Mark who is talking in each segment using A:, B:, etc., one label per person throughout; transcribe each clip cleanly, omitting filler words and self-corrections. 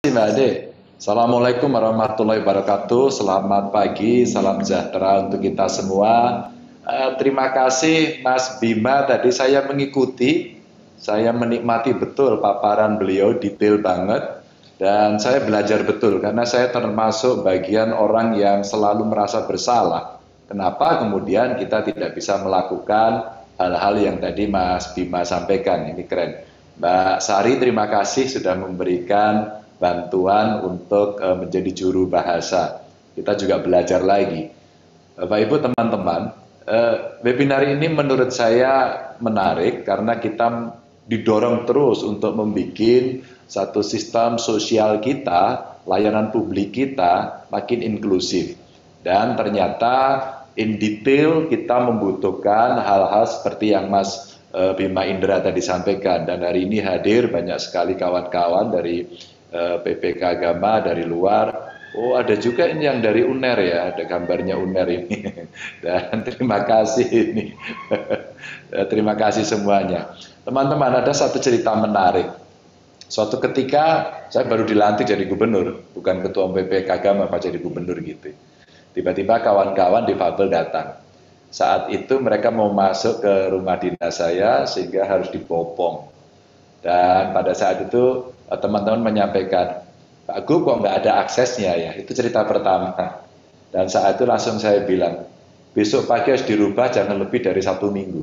A: kasih Mbak Ade. Assalamualaikum warahmatullahi wabarakatuh. Selamat pagi, salam sejahtera untuk kita semua. Terima kasih Mas Bima. Tadi saya mengikuti, saya menikmati betul paparan beliau, detail banget. Dan saya belajar betul karena saya termasuk bagian orang yang selalu merasa bersalah. Kenapa kemudian kita tidak bisa melakukan hal-hal yang tadi Mas Bima sampaikan. Ini keren. Mbak Sari, terima kasih sudah memberikan bantuan untuk menjadi juru bahasa. Kita juga belajar lagi. Bapak Ibu teman-teman, webinar ini menurut saya menarik karena kita didorong terus untuk membuat satu sistem sosial kita, layanan publik kita makin inklusif. Dan ternyata in detail kita membutuhkan hal-hal seperti yang Mas Bima Indra tadi sampaikan, dan hari ini hadir banyak sekali kawan-kawan dari PPK Agama dari luar. Oh, ada juga ini yang dari UNER ya, ada gambarnya UNER ini. Dan terima kasih ini. Terima kasih semuanya. Teman-teman, ada satu cerita menarik. Suatu ketika saya baru dilantik jadi gubernur, bukan ketua PPK Agama, Pak, jadi gubernur gitu. Tiba-tiba kawan-kawan difabel datang. Saat itu mereka mau masuk ke rumah dinas saya sehingga harus dibopong. Dan pada saat itu teman-teman menyampaikan, Pak Gub kok nggak ada aksesnya ya, itu cerita pertama. Dan saat itu langsung saya bilang, besok pagi harus dirubah jangan lebih dari 1 minggu.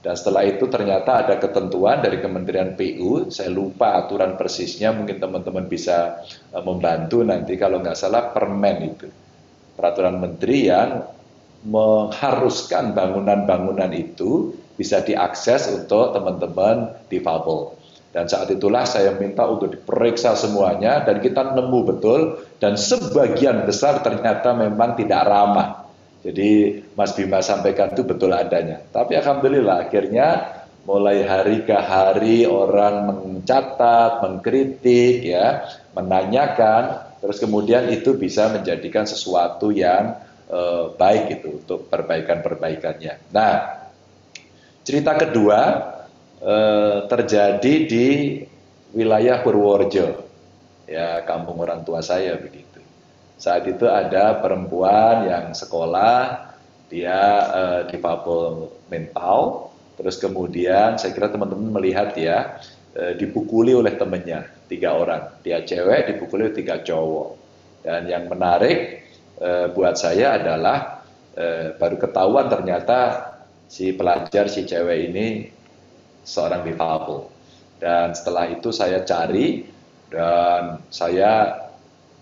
A: Dan setelah itu ternyata ada ketentuan dari Kementerian PU, saya lupa aturan persisnya, mungkin teman-teman bisa membantu nanti kalau nggak salah permen itu. Peraturan menteri yang mengharuskan bangunan-bangunan itu bisa diakses untuk teman-teman difabel. Dan saat itulah saya minta untuk diperiksa semuanya dan kita nemu betul dan sebagian besar ternyata memang tidak ramah. Jadi Mas Bima sampaikan itu betul adanya. Tapi alhamdulillah akhirnya mulai hari ke hari orang mencatat, mengkritik, ya, menanyakan, terus kemudian itu bisa menjadikan sesuatu yang baik itu untuk perbaikan-perbaikannya. Nah, cerita kedua terjadi di wilayah Purworejo, ya kampung orang tua saya begitu. Saat itu ada perempuan yang sekolah, dia difabel mental, terus kemudian saya kira teman-teman melihat ya, dipukuli oleh temannya 3 orang, dia cewek dipukuli oleh 3 cowok. Dan yang menarik buat saya adalah baru ketahuan ternyata si pelajar, si cewek ini seorang difabel. Dan setelah itu saya cari dan saya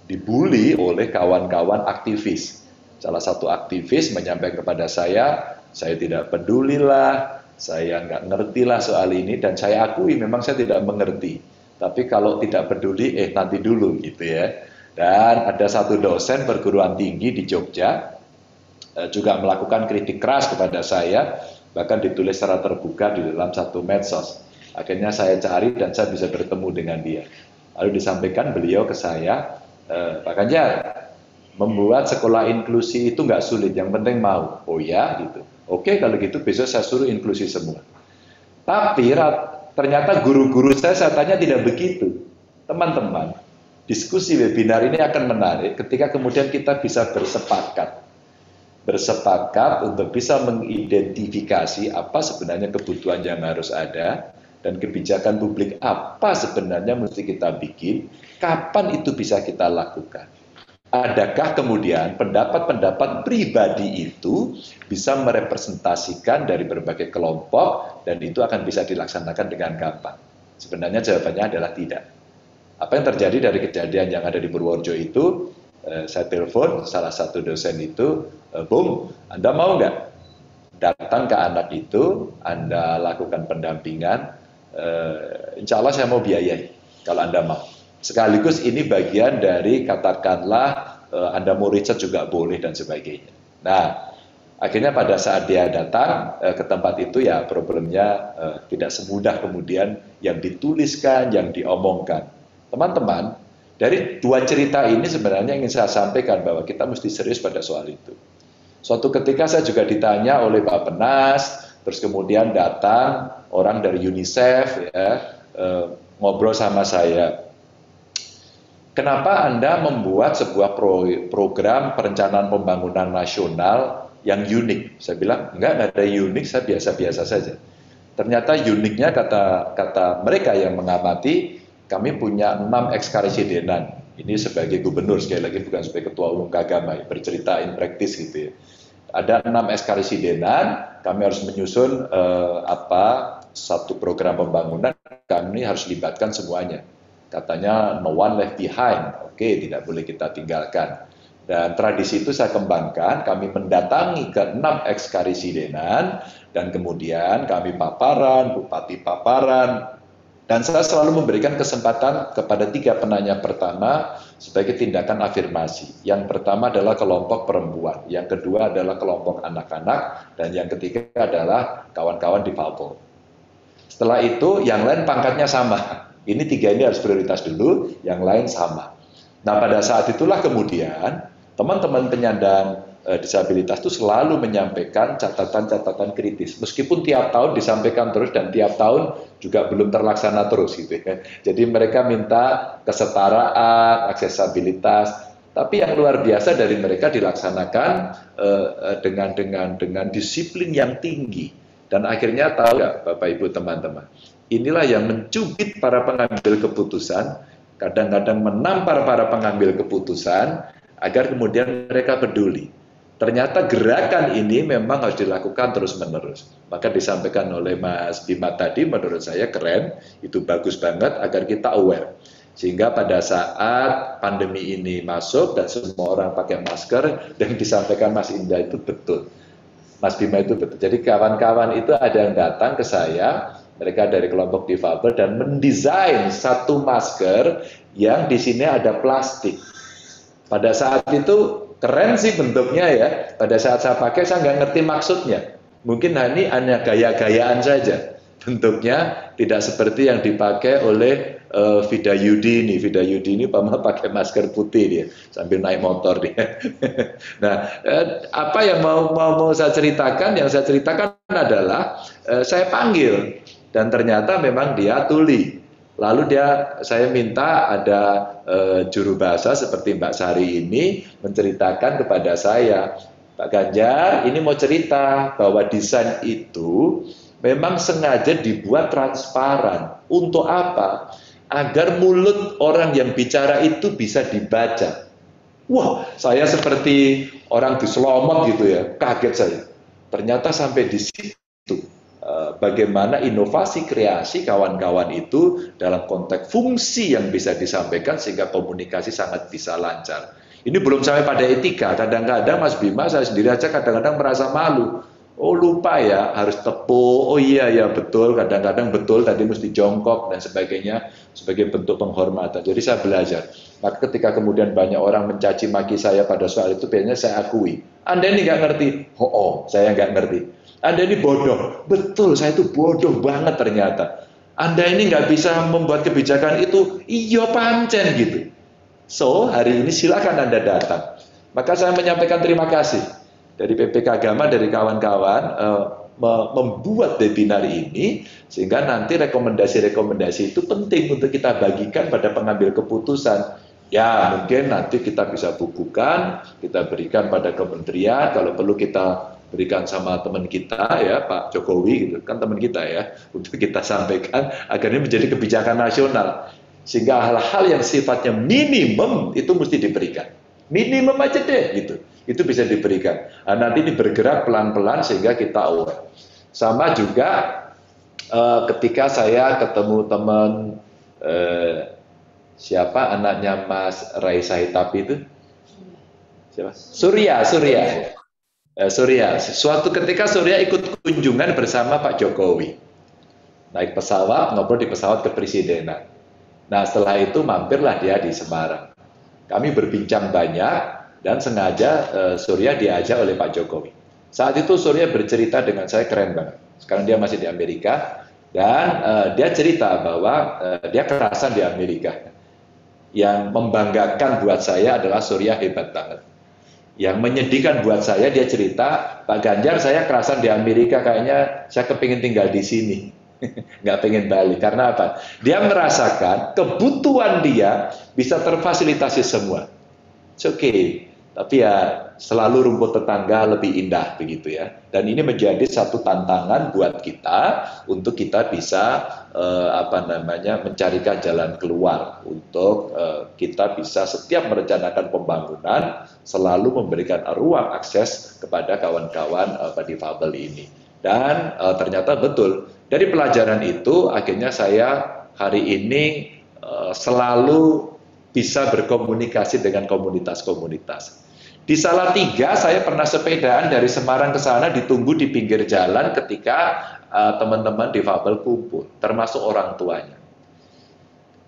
A: dibully oleh kawan-kawan aktivis. Salah satu aktivis menyampaikan kepada saya tidak pedulilah, saya nggak ngerti lah soal ini, dan saya akui memang saya tidak mengerti. Tapi kalau tidak peduli, nanti dulu gitu ya. Dan ada satu dosen perguruan tinggi di Jogja juga melakukan kritik keras kepada saya, bahkan ditulis secara terbuka di dalam satu medsos. Akhirnya saya cari dan saya bisa bertemu dengan dia. Lalu disampaikan beliau ke saya, Pak Ganjar, membuat sekolah inklusi itu nggak sulit, yang penting mau. Oh ya, gitu. Oke, kalau gitu besok saya suruh inklusi semua. Tapi ternyata guru-guru saya tanya tidak begitu. Teman-teman, diskusi webinar ini akan menarik ketika kemudian kita bisa bersepakat untuk bisa mengidentifikasi apa sebenarnya kebutuhan yang harus ada dan kebijakan publik apa sebenarnya mesti kita bikin, kapan itu bisa kita lakukan. Adakah kemudian pendapat-pendapat pribadi itu bisa merepresentasikan dari berbagai kelompok dan itu akan bisa dilaksanakan dengan gampang? Sebenarnya jawabannya adalah tidak. Apa yang terjadi dari kejadian yang ada di Purworejo itu, saya telepon salah satu dosen itu, Bung, Anda mau nggak datang ke anak itu, Anda lakukan pendampingan, insya Allah saya mau biayai kalau Anda mau. Sekaligus ini bagian dari katakanlah Anda mau riset juga boleh dan sebagainya. Nah, akhirnya pada saat dia datang ke tempat itu ya problemnya tidak semudah kemudian yang dituliskan, yang diomongkan. Teman-teman, dari 2 cerita ini sebenarnya ingin saya sampaikan bahwa kita mesti serius pada soal itu. Suatu ketika saya juga ditanya oleh Pak Penas, terus kemudian datang orang dari UNICEF ya, ngobrol sama saya. kenapa Anda membuat sebuah program perencanaan pembangunan nasional yang unik? Saya bilang, enggak ada unik, saya biasa-biasa saja. Ternyata uniknya kata mereka yang mengamati, kami punya 6 ekskarisidenan. Ini sebagai gubernur, sekali lagi bukan sebagai ketua umum Kagama, bercerita in practice gitu ya. Ada 6 ekskarisidenan, kami harus menyusun satu program pembangunan, kami harus libatkan semuanya. Katanya no one left behind, oke, tidak boleh kita tinggalkan. Dan tradisi itu saya kembangkan, kami mendatangi ke 6 ekskarisidenan, dan kemudian kami paparan, bupati paparan, dan saya selalu memberikan kesempatan kepada 3 penanya pertama sebagai tindakan afirmasi. Yang pertama adalah kelompok perempuan, yang kedua adalah kelompok anak-anak, dan yang ketiga adalah kawan-kawan difabel. Setelah itu yang lain pangkatnya sama. Ini 3 ini harus prioritas dulu, yang lain sama. Nah pada saat itulah kemudian teman-teman penyandang disabilitas itu selalu menyampaikan catatan-catatan kritis, meskipun tiap tahun disampaikan terus dan tiap tahun juga belum terlaksana terus gitu ya. Jadi mereka minta kesetaraan, aksesibilitas, tapi yang luar biasa dari mereka dilaksanakan dengan disiplin yang tinggi. Dan akhirnya tahu nggak Bapak Ibu teman-teman, inilah yang mencubit para pengambil keputusan, kadang-kadang menampar para pengambil keputusan agar kemudian mereka peduli. Ternyata gerakan ini memang harus dilakukan terus-menerus. Maka disampaikan oleh Mas Bima tadi, menurut saya keren, itu bagus banget agar kita aware. Sehingga pada saat pandemi ini masuk dan semua orang pakai masker, dan disampaikan Mas Indah itu betul. Mas Bima itu betul. Jadi kawan-kawan itu ada yang datang ke saya, mereka dari kelompok difabel, dan mendesain satu masker yang di sini ada plastik. Pada saat itu keren sih bentuknya ya. Pada saat saya pakai saya nggak ngerti maksudnya. Mungkin ini hanya gaya-gayaan saja. Bentuknya tidak seperti yang dipakai oleh Vida Yudi ini. Vida Yudi ini pakai masker putih dia sambil naik motor dia. Nah, apa yang mau saya ceritakan? Yang saya ceritakan adalah saya panggil dan ternyata memang dia tuli. Lalu saya minta ada juru bahasa seperti Mbak Sari ini menceritakan kepada saya, Pak Ganjar, ini mau cerita bahwa desain itu memang sengaja dibuat transparan. Untuk apa? Agar mulut orang yang bicara itu bisa dibaca. Wah, saya seperti orang diselomot gitu ya, kaget saya. Ternyata sampai di situ. Bagaimana inovasi kreasi kawan-kawan itu dalam konteks fungsi yang bisa disampaikan sehingga komunikasi sangat bisa lancar. Ini belum sampai pada etika. Kadang-kadang Mas Bima, saya sendiri aja kadang-kadang merasa malu. Oh lupa ya, harus tepuk. Oh iya ya betul, kadang-kadang betul tadi mesti jongkok dan sebagainya sebagai bentuk penghormatan. Jadi saya belajar. Maka ketika kemudian banyak orang mencaci maki saya pada soal itu, biasanya saya akui. Anda ini nggak ngerti. Oh, saya nggak ngerti. Anda ini bodoh. Betul, saya itu bodoh banget ternyata. Anda ini nggak bisa membuat kebijakan itu. Iya pancen gitu. So, hari ini silakan Anda datang. Maka saya menyampaikan terima kasih dari PPK Agama, dari kawan-kawan membuat webinar ini, sehingga nanti rekomendasi-rekomendasi itu penting untuk kita bagikan pada pengambil keputusan. Ya, mungkin nanti kita bisa bukukan, kita berikan pada kementerian, kalau perlu kita berikan sama teman kita ya Pak Jokowi gitu kan, teman kita ya, untuk kita sampaikan agar ini menjadi kebijakan nasional, sehingga hal-hal yang sifatnya minimum itu mesti diberikan, minimum aja deh gitu, itu bisa diberikan. Nah, nanti ini bergerak pelan-pelan sehingga kita aware. Sama juga ketika saya ketemu teman siapa anaknya Mas Raisa Hitapi itu siapa? Surya. Suatu ketika Surya ikut kunjungan bersama Pak Jokowi. Naik pesawat, ngobrol di pesawat kepresidenan. Nah setelah itu mampirlah dia di Semarang. Kami berbincang banyak dan sengaja Surya diajak oleh Pak Jokowi. Saat itu Surya bercerita dengan saya, keren banget. Sekarang dia masih di Amerika dan dia cerita bahwa dia kerasan di Amerika. Yang membanggakan buat saya adalah Surya hebat banget. Yang menyedihkan buat saya, dia cerita, Pak Ganjar saya kerasan di Amerika, kayaknya saya kepingin tinggal di sini. nggak pengen balik. Karena apa? Dia merasakan kebutuhan dia bisa terfasilitasi semua. It's okay. Tapi ya selalu rumput tetangga lebih indah begitu ya. Dan ini menjadi satu tantangan buat kita untuk kita bisa mencarikan jalan keluar untuk kita bisa setiap merencanakan pembangunan selalu memberikan ruang akses kepada kawan-kawan difabel ini. Dan ternyata betul dari pelajaran itu akhirnya saya hari ini selalu bisa berkomunikasi dengan komunitas-komunitas. Di Salatiga saya pernah sepedaan dari Semarang ke sana ditunggu di pinggir jalan ketika teman-teman difabel kumpul, termasuk orang tuanya.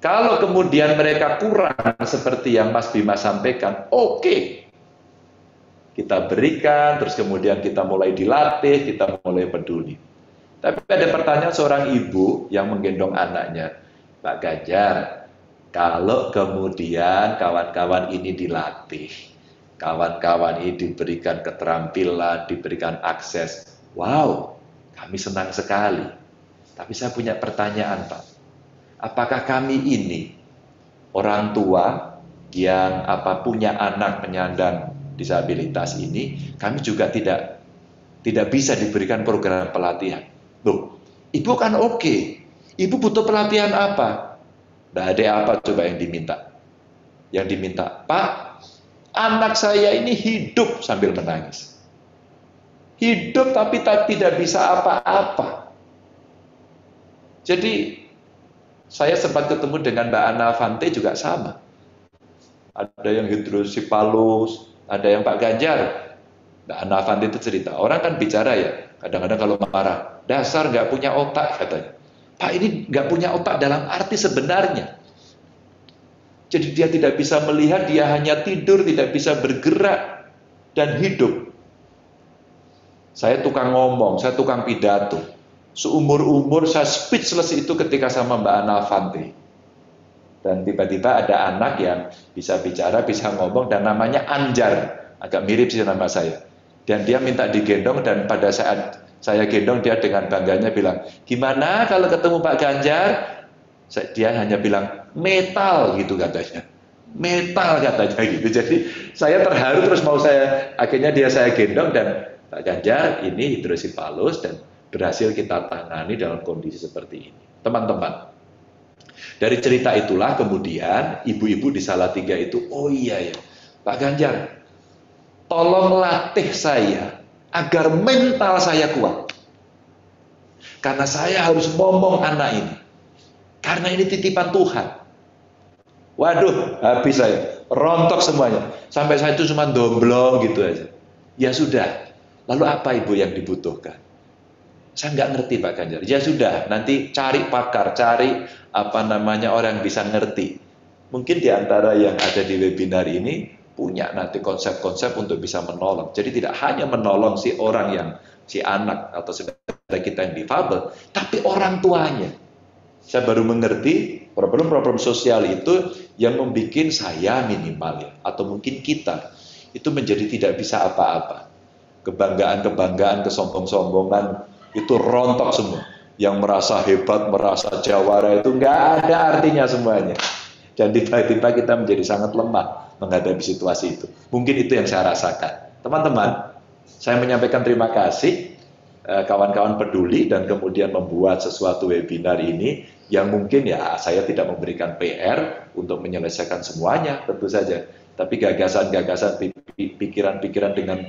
A: Kalau kemudian mereka kurang seperti yang Mas Bima sampaikan, oke. Kita berikan, terus kemudian kita mulai dilatih, kita mulai peduli. Tapi ada pertanyaan seorang ibu yang menggendong anaknya, Pak Ganjar, kalau kemudian kawan-kawan ini dilatih, kawan-kawan ini diberikan keterampilan, diberikan akses, wow, kami senang sekali. Tapi saya punya pertanyaan, Pak. Apakah kami ini orang tua yang punya anak penyandang disabilitas ini, kami juga tidak bisa diberikan program pelatihan. Loh, ibu kan oke. Ibu butuh pelatihan apa? Nah, ada apa coba yang diminta? Yang diminta, Pak, anak saya ini hidup sambil menangis. Hidup tapi tidak bisa apa-apa. Jadi, saya sempat ketemu dengan Mbak Ana Fante juga sama. Ada yang hidrosipalus, ada yang Pak Ganjar. Mbak Ana Fante itu cerita, orang kan bicara ya, kadang-kadang kalau marah, dasar nggak punya otak katanya. Pak ini nggak punya otak dalam arti sebenarnya. Jadi dia tidak bisa melihat, dia hanya tidur, tidak bisa bergerak dan hidup. Saya tukang ngomong, saya tukang pidato. Seumur-umur saya speechless itu ketika sama Mbak Ana Fante. Dan tiba-tiba ada anak yang bisa bicara, bisa ngomong, dan namanya Anjar. Agak mirip sih nama saya. Dan dia minta digendong, dan pada saat saya gendong, dia dengan bangganya bilang, gimana kalau ketemu Pak Ganjar? Dia hanya bilang, metal gitu katanya. Metal katanya gitu. Jadi saya terharu terus akhirnya saya gendong, dan Pak Ganjar ini hidrosipalus dan berhasil kita tangani dalam kondisi seperti ini. Teman-teman, dari cerita itulah kemudian ibu-ibu di Salatiga itu, oh iya ya, Pak Ganjar, tolong latih saya agar mental saya kuat. Karena saya harus ngomong anak ini. Karena ini titipan Tuhan. Waduh, habis saya, rontok semuanya. Sampai saya itu cuma domblong gitu aja. Ya sudah, lalu apa ibu yang dibutuhkan? Saya nggak ngerti Pak Ganjar. Ya sudah, nanti cari pakar, cari orang yang bisa ngerti. Mungkin di antara yang ada di webinar ini punya nanti konsep-konsep untuk bisa menolong. Jadi tidak hanya menolong si anak atau saudara kita yang difabel, tapi orang tuanya. Saya baru mengerti problem-problem sosial itu yang membuat saya minimal ya, atau mungkin kita itu menjadi tidak bisa apa-apa. Kebanggaan-kebanggaan, kesombong-sombongan itu rontok semua. Yang merasa hebat, merasa jawara itu nggak ada artinya semuanya. Dan tiba-tiba kita menjadi sangat lemah menghadapi situasi itu. Mungkin itu yang saya rasakan. Teman-teman, saya menyampaikan terima kasih kawan-kawan peduli dan kemudian membuat sesuatu webinar ini yang mungkin ya saya tidak memberikan PR untuk menyelesaikan semuanya tentu saja. Tapi gagasan-gagasan, pikiran-pikiran dengan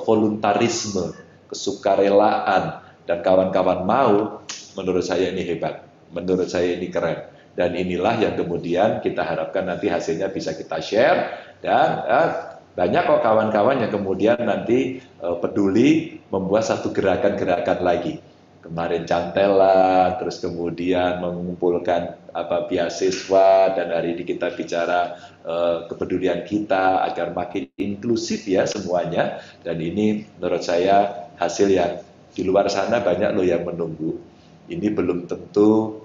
A: voluntarisme, kesukarelaan, dan kawan-kawan mau, menurut saya ini hebat, menurut saya ini keren. Dan inilah yang kemudian kita harapkan nanti hasilnya bisa kita share, dan banyak kok kawan-kawan yang kemudian nanti peduli membuat satu gerakan-gerakan lagi. Kemarin Cantela, terus kemudian mengumpulkan beasiswa, dan hari ini kita bicara kepedulian kita agar makin inklusif ya semuanya. Dan ini menurut saya hasil yang di luar sana banyak loh yang menunggu. Ini belum tentu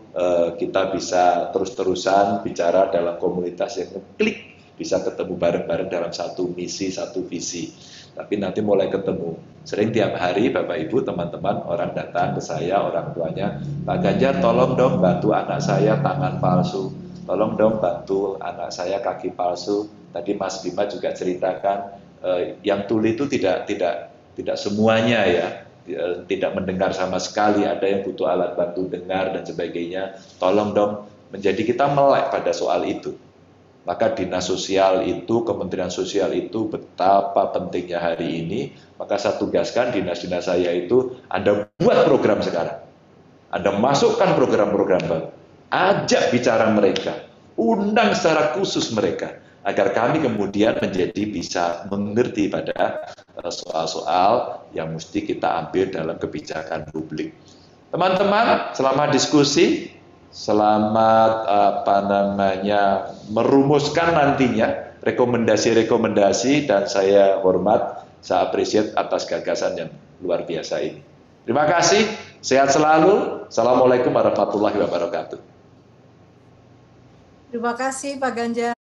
A: kita bisa terus-terusan bicara dalam komunitas yang ngeklik bisa ketemu bareng-bareng dalam satu misi, satu visi. Tapi nanti mulai ketemu. Sering tiap hari Bapak Ibu, teman-teman, orang datang ke saya, orang tuanya, Pak Ganjar tolong dong bantu anak saya tangan palsu, tolong dong bantu anak saya kaki palsu. Tadi Mas Bima juga ceritakan, yang tuli itu tidak semuanya ya, tidak mendengar sama sekali, ada yang butuh alat bantu dengar dan sebagainya. Tolong dong, menjadi kita melek pada soal itu. Maka dinas sosial itu, kementerian sosial itu betapa pentingnya hari ini. Maka saya tugaskan dinas-dinas saya itu, Anda buat program sekarang. Anda masukkan program-program baru. Ajak bicara mereka. Undang secara khusus mereka. Agar kami kemudian menjadi bisa mengerti pada soal-soal yang mesti kita ambil dalam kebijakan publik. Teman-teman, selama diskusi, selamat merumuskan nantinya rekomendasi-rekomendasi, dan saya hormat, saya appreciate atas gagasan yang luar biasa ini. Terima kasih, sehat selalu. Assalamualaikum warahmatullahi wabarakatuh.
B: Terima kasih Pak Ganjar.